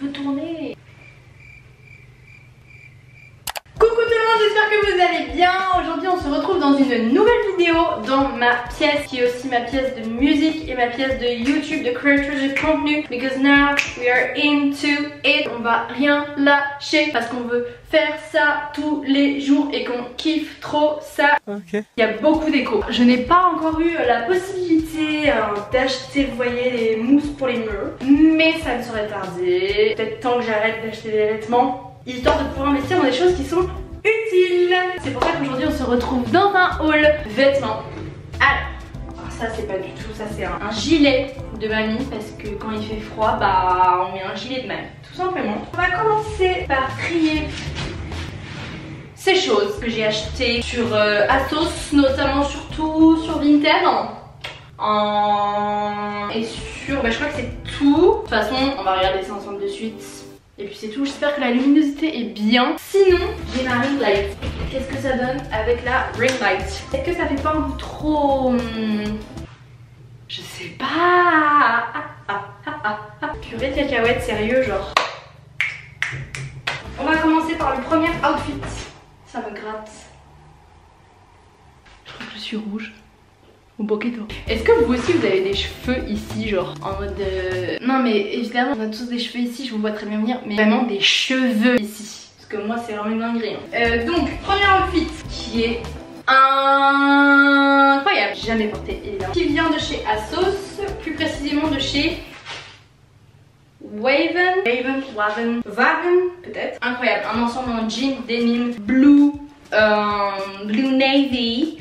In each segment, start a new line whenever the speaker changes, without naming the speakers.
veux tourner. Coucou tout le monde, j'espère que vous allez bien. Aujourd'hui on se retrouve dans une nouvelle vidéo dans ma pièce qui est aussi ma pièce de musique et ma pièce de YouTube, de créatrice de contenu. Because now we are into it. On va rien lâcher parce qu'on veut faire ça tous les jours et qu'on kiffe trop ça.
Ok.
Il y a beaucoup d'écho. Je n'ai pas encore eu la possibilité d'acheter, vous voyez, les mousses pour les murs. Mais ça ne saurait tarder. Peut-être temps que j'arrête d'acheter des vêtements, histoire de pouvoir investir dans des choses qui sont utiles. C'est pour ça qu'aujourd'hui on se retrouve dans un haul vêtements. Alors, ça c'est pas du tout, ça c'est un gilet de mamie parce que quand il fait froid, bah on met un gilet de mamie, tout simplement. On va commencer par trier ces choses que j'ai achetées sur Asos, notamment surtout sur Vinted. Et sur, bah, je crois que c'est tout. De toute façon, on va regarder ça ensemble de suite. Et puis c'est tout, j'espère que la luminosité est bien. Sinon, j'ai ma ring light. Qu'est-ce que ça donne avec la ring light? Est-ce que ça fait pas un peu trop... Je sais pas. Purée de cacahuètes, sérieux, genre. On va commencer par le premier outfit. Ça me gratte. Je crois que je suis rouge. Est-ce que vous aussi vous avez des cheveux ici, genre en mode Non mais évidemment on a tous des cheveux ici, je vous vois très bien venir, mais vraiment des cheveux ici. Parce que moi c'est vraiment une dinguerie. Donc premier outfit qui est incroyable, j'ai jamais porté évidemment. Qui vient de chez Asos, plus précisément de chez Waven peut-être. Incroyable, un ensemble en jean denim blue navy.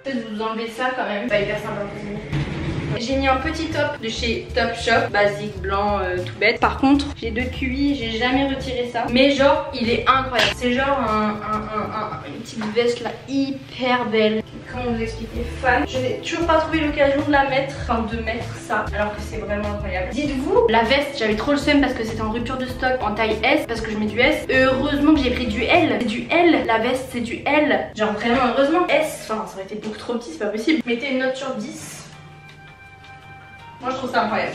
Peut-être vous enlevez ça quand même, pas hyper sympa. J'ai mis un petit top de chez Topshop, basique, blanc, tout bête. Par contre, j'ai 2 QI, j'ai jamais retiré ça. Mais genre, il est incroyable. C'est genre une petite veste là, hyper belle. Comment vous expliquer, fan. Je n'ai toujours pas trouvé l'occasion de la mettre, enfin de mettre ça, alors que c'est vraiment incroyable. Dites-vous, la veste, j'avais trop le seum parce que c'était en rupture de stock en taille S, parce que je mets du S. Heureusement que j'ai pris du L. C'est du L, la veste c'est du L. Genre vraiment heureusement. S, enfin ça aurait été beaucoup trop petit, c'est pas possible. Mettez une note sur 10. Moi je trouve ça incroyable.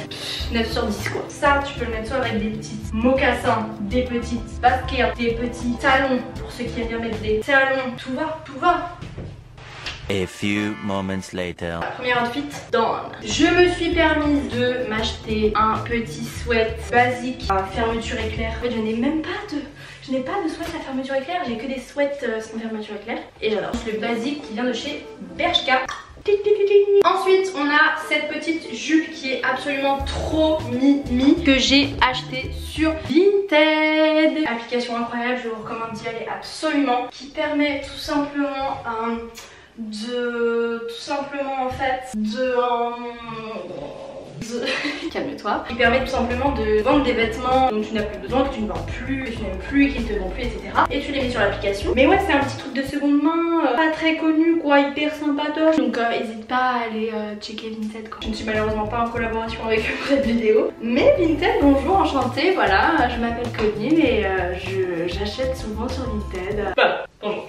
9 sur 10 quoi. Ça tu peux le mettre soit avec des petites mocassins, des petites baskets, des petits talons pour ceux qui aiment bien mettre des talons. Tout va, tout va.
A few moments later.
Premier outfit, done. Je me suis permise de m'acheter un petit sweat basique à fermeture éclair. En fait je n'ai même pas de... Je n'ai pas de sweat à fermeture éclair, j'ai que des sweats sans fermeture éclair. Et j'adore. C'est le basique qui vient de chez Bershka. Ensuite on a cette petite jupe qui est absolument trop mimi que j'ai acheté sur Vinted. Application incroyable, je vous recommande d'y aller absolument. Qui permet tout simplement calme-toi. Il permet tout simplement de vendre des vêtements dont tu n'as plus besoin, que tu ne vends plus, que tu n'aimes plus, qui ne te vendent plus, etc. Et tu les mets sur l'application. Mais ouais, c'est un petit truc de seconde main, pas très connu quoi, hyper sympatoche. Donc n'hésite pas à aller checker Vinted quoi. Je ne suis malheureusement pas en collaboration avec eux pour cette vidéo. Mais Vinted, bonjour, enchantée, voilà, je m'appelle Connie et j'achète souvent sur Vinted. Voilà, bonjour,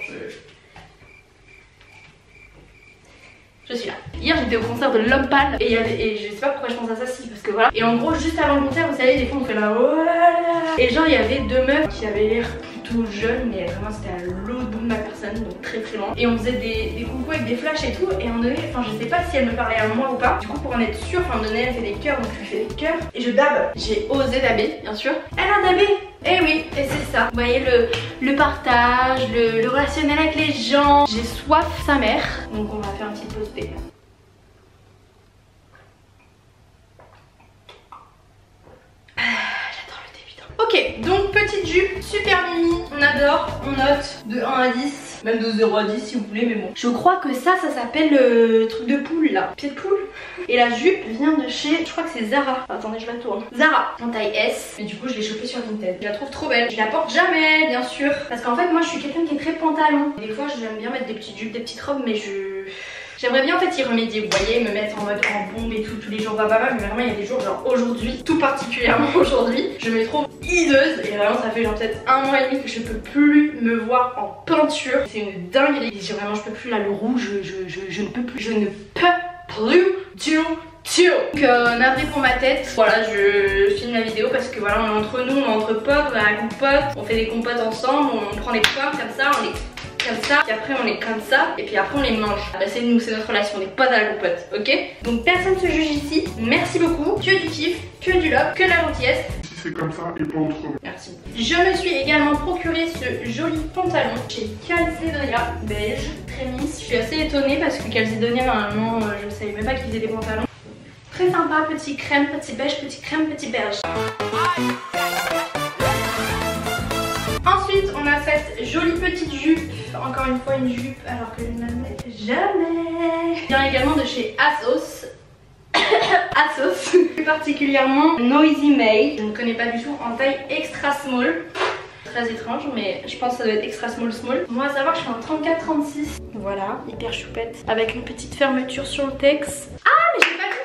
je suis là. Hier j'étais au concert de L'Homme Pâle et je sais pas pourquoi je pense à ça si parce que voilà. Et en gros juste avant le concert vous savez des fois on fait là oh là là. Et genre il y avait 2 meufs qui avaient l'air plutôt jeunes mais vraiment c'était à l'autre bout de ma personne donc très très loin. Et on faisait des coucous avec des flashs et tout et à un moment donné, enfin je sais pas si elle me parlait à moi ou pas. Du coup pour en être sûre, enfin à un moment donné elle fait des cœurs donc je lui fais des cœurs et je dab. J'ai osé dabber bien sûr. Elle a dabé. Eh oui, et c'est ça. Vous voyez le partage, le relationnel avec les gens. J'ai soif sa mère. Donc on va faire un petit pause thé. J'adore le thé putain. Ok, donc petite jupe, super mini. On adore, on note de 1 à 10. Même de 0 à 10 si vous voulez, mais bon. Je crois que ça s'appelle le truc de poule là. Pied de poule. Et la jupe vient de chez, je crois que c'est Zara. Attendez, je la tourne. Zara, en taille S. Et du coup, je l'ai chopée sur Vinted. Je la trouve trop belle. Je la porte jamais, bien sûr. Parce qu'en fait, moi, je suis quelqu'un qui est très pantalon. Des fois, j'aime bien mettre des petites jupes, des petites robes, mais j'aimerais bien en fait y remédier, vous voyez, me mettre en mode en bombe et tout, tous les jours bababa, mais vraiment il y a des jours genre aujourd'hui, tout particulièrement aujourd'hui, je me trouve hideuse et vraiment ça fait genre peut-être 1 mois et demi que je peux plus me voir en peinture, c'est une dinguerie, vraiment je peux plus là, le rouge, je ne peux plus, du Tio. Donc navré pour ma tête. Voilà, je filme la vidéo parce que voilà, on est entre nous, on est entre potes, on a un groupe potes, on fait des compotes ensemble, on prend des pommes comme ça, on les comme ça, puis après on est comme ça, et puis après on les mange. Bah c'est nous, c'est notre relation, on est potes à la groupote, ok? Donc personne se juge ici, merci beaucoup, que du kiff, que du love, que de la gentillesse.
C'est comme ça et pas autrement.
Merci. Je me suis également procuré ce joli pantalon chez Calzedonia, beige, très miss. Je suis assez étonnée parce que Calzedonia, normalement, je ne savais même pas qu'ils faisaient des pantalons. Très sympa, petit crème, petit beige, petit crème, petit beige. Ensuite, on a cette jolie petite jupe. Encore une fois, une jupe alors que je ne la mets jamais. Il vient également de chez ASOS. ASOS, plus particulièrement Noisy May. Je ne connais pas du tout, en taille extra small. Très étrange, mais je pense que ça doit être extra small. Moi, à savoir, je fais un 34-36. Voilà, hyper choupette. Avec une petite fermeture sur le texte. Ah, mais j'ai pas vu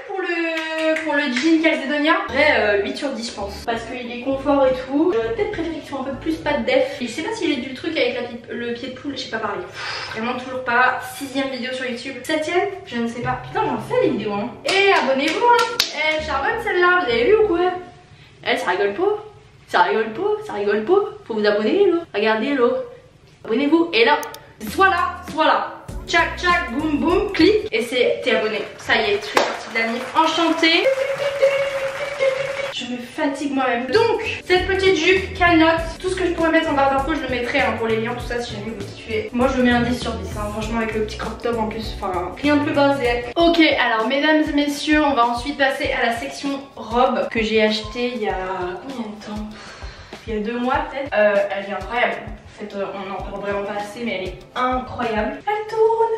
pour le jean Calzedonia. Vrai, 8 sur 10, je pense. Parce qu'il est confort et tout. Peut-être préféré qu'ils soient un peu plus pas de def. Et je sais pas s'il est du truc avec le pied de poule, je sais pas parler. Vraiment toujours pas. 6ème vidéo sur YouTube. 7ème, je ne sais pas. Putain, j'en fais des vidéos, hein. Et abonnez-vous, hein. Elle charbonne celle-là, vous avez vu ou quoi? Elle, ça rigole pas. Ça rigole pas, ça rigole pas. Faut vous abonner, là. Regardez, là. Abonnez-vous. Et là, soit là. Tchac, tchac, boum, boum, clic. Et t'es abonné. Ça y est, tu fais partie de la MIF. Enchantée. Je me fatigue moi-même. Donc, cette petite jupe, cagnotte. Tout ce que je pourrais mettre en barre d'infos, je le mettrai hein, pour les liens, tout ça, si jamais vous kiffez. Moi, je mets un 10 sur 10, hein, franchement, avec le petit crop top en plus. Enfin, rien de plus basique. Ok, alors, mesdames et messieurs, on va ensuite passer à la section robe que j'ai achetée il y a combien de temps? Il y a 2 mois peut-être. Elle est incroyable. En fait, on n'en parle vraiment pas assez, mais elle est incroyable. Elle tourne.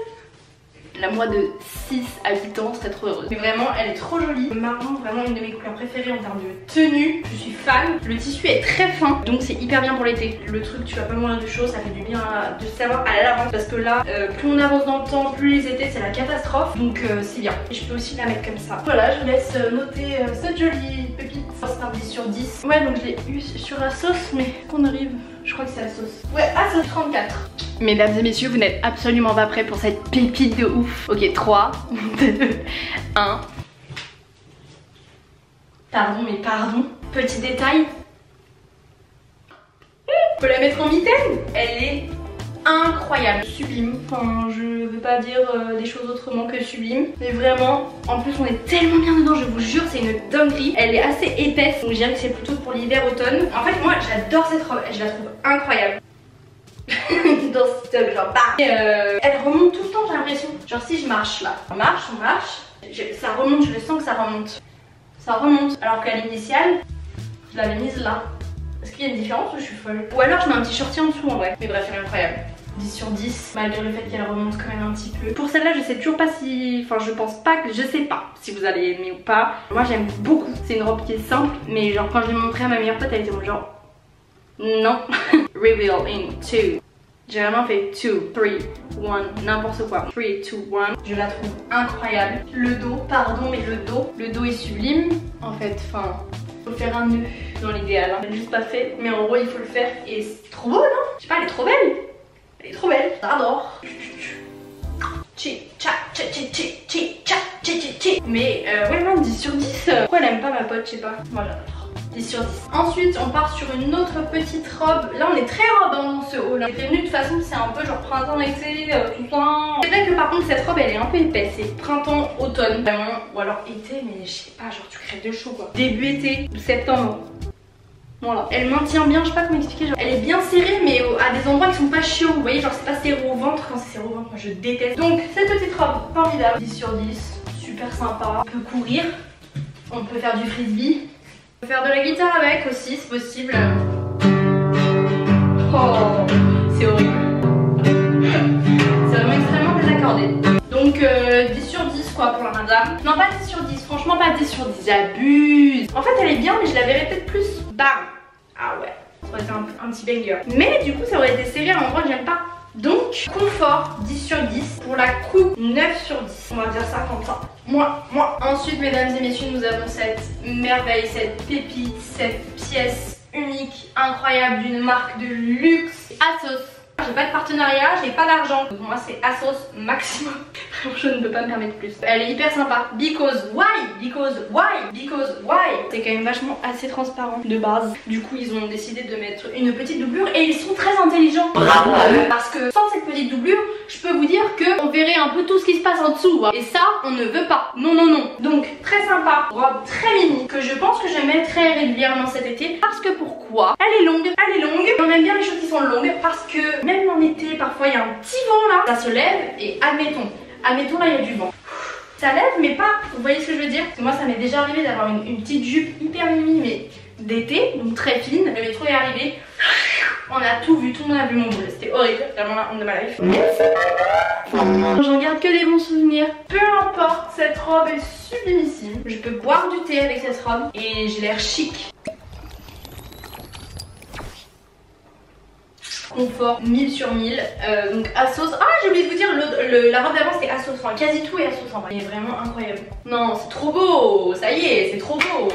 La moi de 6 à 8 ans serait trop heureuse. Mais vraiment, elle est trop jolie. Le marron, vraiment une de mes couleurs préférées en termes de tenue. Je suis fan. Le tissu est très fin, donc c'est hyper bien pour l'été. Le truc, tu vas pas mourir de chaud, ça fait du bien de savoir à l'avance. Parce que là, plus on avance dans le temps, plus les étés, c'est la catastrophe. Donc c'est bien. Et je peux aussi la mettre comme ça. Voilà, je vous laisse noter cette jolie pépite. C'est un 10 sur 10. Ouais, donc je l'ai eu sur ASOS, mais qu'on arrive. Je crois que c'est ASOS. Ouais, ASOS 34. Mesdames et messieurs, vous n'êtes absolument pas prêts pour cette pépite de ouf. Ok, 3, 2, 1. Pardon, mais pardon. Petit détail. On peut la mettre en mitaine. Elle est incroyable, sublime. Enfin, je veux pas dire des choses autrement que sublime. Mais vraiment, en plus on est tellement bien dedans, je vous jure, c'est une dinguerie. Elle est assez épaisse, donc je dirais que c'est plutôt pour l'hiver-automne. En fait, moi j'adore cette robe, je la trouve incroyable. Dans ce top, genre bah. Elle remonte tout le temps, j'ai l'impression. Genre si je marche là, on marche, ça remonte, je le sens que ça remonte. Ça remonte, alors qu'à l'initiale, je l'avais mise là. Est-ce qu'il y a une différence ou je suis folle? Ou alors je mets un petit shorty en dessous en vrai. Mais bref, elle est incroyable. 10 sur 10, malgré le fait qu'elle remonte quand même un petit peu. Pour celle-là, je sais toujours pas si... Enfin, je pense pas que... Je sais pas si vous allez aimer ou pas. Moi, j'aime beaucoup. C'est une robe qui est simple, mais genre quand je l'ai montrée à ma meilleure pote, elle était genre... Non. Reveal in 2. J'ai vraiment fait 2, 3, 1, n'importe quoi. 3, 2, 1. Je la trouve incroyable. Le dos, pardon, mais le dos est sublime. En fait, enfin... Faut faire un nœud dans l'idéal, hein. Je l'ai juste pas fait, mais en gros il faut le faire et c'est trop beau, non? Je sais pas, elle est trop belle. Elle est trop belle, j'adore. Mais ouais, non, 10 sur 10. Pourquoi elle aime pas ma pote, je sais pas. Moi j'adore. 10 sur 10. Ensuite on part sur une autre petite robe. Là on est très robe dans ce haut là. J'étais venue de toute façon, c'est un peu genre printemps, été, tout ça. C'est vrai que par contre cette robe elle est un peu épaisse. C'est printemps, automne vraiment. Ou alors été, mais je sais pas, genre tu crèves de chaud quoi. Début été ou septembre. Voilà. Elle maintient bien, je sais pas comment expliquer, genre elle est bien serrée mais à des endroits qui sont pas chauds. Vous voyez, genre c'est pas serré au ventre. Quand c'est serré au ventre, moi je déteste. Donc cette petite robe, formidable. 10 sur 10, super sympa. On peut courir, on peut faire du frisbee. On peut faire de la guitare avec aussi, c'est possible. Oh, c'est horrible. C'est vraiment extrêmement désaccordé. Donc 10 sur 10 quoi pour la madame. Non, pas 10 sur 10, franchement pas 10 sur 10, j'abuse. En fait elle est bien mais je la verrais peut-être plus. Bam. Ah ouais, ça aurait été un petit banger. Mais du coup ça aurait été serré à un endroit que j'aime pas. Donc confort 10 sur 10. Pour la coupe 9 sur 10. On va dire ça comme ça. Moi. Ensuite mesdames et messieurs, nous avons cette merveille, cette pépite, cette pièce unique, incroyable d'une marque de luxe, ASOS. J'ai pas de partenariat, j'ai pas d'argent. Donc moi c'est ASOS maximum. Je ne peux pas me permettre plus. Elle est hyper sympa. Because why? Because why? Because why? C'est quand même vachement assez transparent de base. Du coup ils ont décidé de mettre une petite doublure et ils sont très intelligents. Bravo à eux. Parce que sans cette petite doublure, je peux vous dire que on verrait un peu tout ce qui se passe en dessous. Hein. Et ça, on ne veut pas. Non, non, non. Donc très sympa. Robe très mini que je pense que je mettrai régulièrement cet été. Parce que pourquoi? Elle est longue. Elle est longue. On aime bien les choses qui sont longues parce que même en été, parfois il y a un petit vent là. Ça se lève et admettons là il y a du vent. Ça lève mais pas, vous voyez ce que je veux dire? Moi ça m'est déjà arrivé d'avoir une petite jupe hyper mini mais d'été, donc très fine. Le métro est arrivé, on a tout vu, tout le monde a vu mon boule. C'était horrible, vraiment la honte de ma life. J'en garde que des bons souvenirs. Peu importe, cette robe est sublimissime. Je peux boire du thé avec cette robe et j'ai l'air chic. Confort 1000 sur 1000, donc Asos. Ah, j'ai oublié de vous dire, la robe d'avant c'était Asos, enfin quasi tout est Asos en vrai. Il est vraiment incroyable. Non, c'est trop beau, ça y est, c'est trop beau.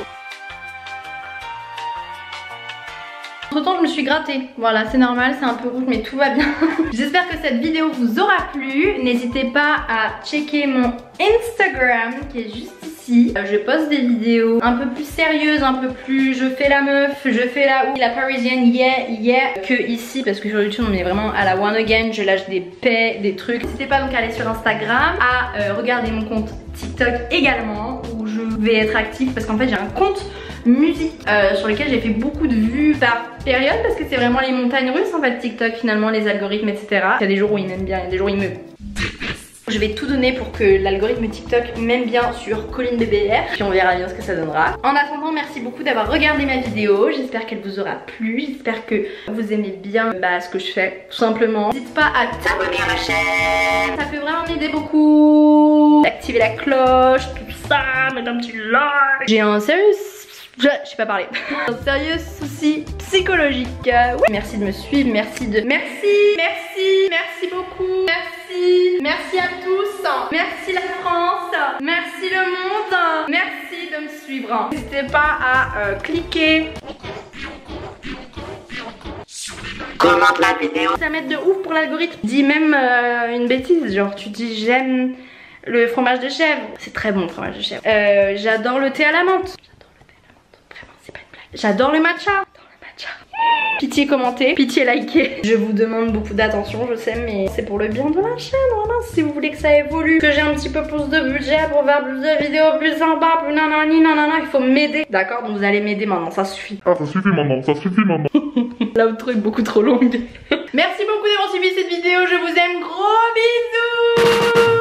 Entre temps je me suis grattée, voilà c'est normal, c'est un peu rouge mais tout va bien. J'espère que cette vidéo vous aura plu. N'hésitez pas à checker mon Instagram qui est juste ici. Je poste des vidéos un peu plus sérieuses, un peu plus je fais la meuf, je fais la parisienne, yeah, que ici parce que sur YouTube on est vraiment à la one again, je lâche des paix, des trucs. N'hésitez pas donc à aller sur Instagram, à regarder mon compte TikTok également où je vais être active parce qu'en fait j'ai un compte musique sur lequel j'ai fait beaucoup de vues par période parce que c'est vraiment les montagnes russes en fait TikTok finalement, les algorithmes etc. Il y a des jours où ils m'aiment bien, il y a des jours où ils me... Je vais tout donner pour que l'algorithme TikTok m'aime bien sur Colline BBR, puis on verra bien ce que ça donnera. En attendant, merci beaucoup d'avoir regardé ma vidéo, j'espère qu'elle vous aura plu, j'espère que vous aimez bien ce que je fais, tout simplement. N'hésite pas à t'abonner à ma chaîne, ça peut vraiment m'aider beaucoup. Activer la cloche, tout ça, mettre un petit like. J'ai un sérieux... Je sais pas parler. Un sérieux souci psychologique. Oui. Merci de me suivre, merci beaucoup. Merci à tous. Merci la France. Merci le monde. Merci de me suivre. N'hésitez pas à cliquer. Commente la vidéo. Ça m'aide de ouf pour l'algorithme. Dis même une bêtise, genre tu dis j'aime le fromage de chèvre. C'est très bon le fromage de chèvre. J'adore le thé à la menthe. J'adore le matcha. Pitié commentez, pitié likez. Je vous demande beaucoup d'attention, je sais, mais c'est pour le bien de la chaîne, voilà. Si vous voulez que ça évolue, que j'ai un petit peu plus de budget pour faire plus de vidéos plus sympas, plus nanani nanana, il faut m'aider. D'accord, donc vous allez m'aider maintenant, ça suffit.
Ah, ça suffit maintenant, ça suffit maintenant.
L'outro est beaucoup trop longue. Merci beaucoup d'avoir suivi cette vidéo, je vous aime, gros bisous.